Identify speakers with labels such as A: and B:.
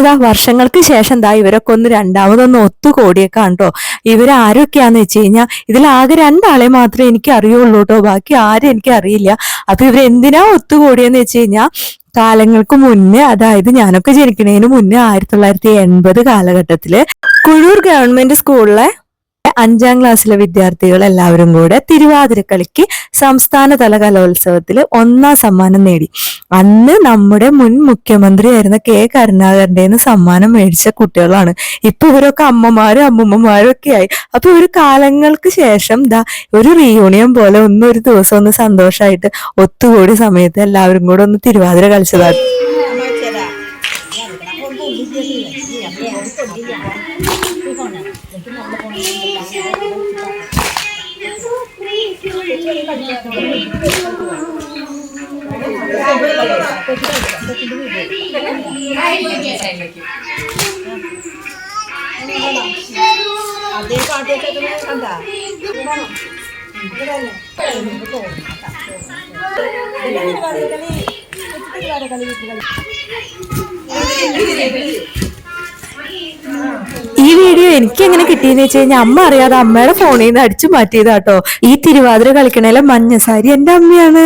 A: ഇതാ വർഷങ്ങൾക്ക് ശേഷം ദാ ഇവരൊക്കെ ഒന്ന് രണ്ടാമതൊന്ന് ഒത്തുകൂടിയേക്കാണ് കേട്ടോ. ഇവരാരൊക്കെയാന്ന് വെച്ച് കഴിഞ്ഞാൽ ഇതിലാകെ രണ്ടാളെ മാത്രമേ എനിക്ക് അറിയുള്ളൂ കേട്ടോ, ബാക്കി ആരും എനിക്ക് അറിയില്ല. അപ്പൊ ഇവരെന്തിനാ ഒത്തുകൂടിയെന്ന് വെച്ച് കഴിഞ്ഞാൽ കാലങ്ങൾക്ക് മുന്നേ, അതായത് ഞാനൊക്കെ ജനിക്കുന്നതിന് മുന്നേ 1980 കാലഘട്ടത്തില് കുഴൂർ ഗവൺമെന്റ് സ്കൂളിലെ 5ാം ക്ലാസ്സിലെ വിദ്യാർത്ഥികൾ എല്ലാവരും കൂടെ തിരുവാതിരക്കളിക്ക് സംസ്ഥാനതല കലോത്സവത്തിൽ 1ാം സമ്മാനം നേടി. അന്ന് നമ്മുടെ മുൻ മുഖ്യമന്ത്രിയായിരുന്ന കെ കരുണാകരന്റെ സമ്മാനം മേടിച്ച കുട്ടികളാണ്. ഇപ്പൊ ഇവരൊക്കെ അമ്മമാരും അമ്മൂമ്മമാരും ഒക്കെ ആയി. അപ്പൊ ഇവര് കാലങ്ങൾക്ക് ശേഷം ഒരു റീയൂണിയൻ പോലെ ഒരു ദിവസം ഒന്ന് സന്തോഷമായിട്ട് ഒത്തുകൂടിയ സമയത്ത് എല്ലാവരും കൂടെ ഒന്ന് തിരുവാതിര കളിച്ചതാണ്.
B: അതേ പാട്ടൊക്കെ കണ്ടാ
A: ഈ വീഡിയോ എനിക്ക് എങ്ങനെ കിട്ടിയെന്ന് വെച്ച് കഴിഞ്ഞാൽ അമ്മ അറിയാതെ അമ്മയുടെ ഫോണിൽ നിന്ന് അടിച്ചു മാറ്റിയതാട്ടോ. ഈ തിരുവാതിര കളിക്കണേലെ മഞ്ഞസാരി എന്റെ അമ്മയാണ്.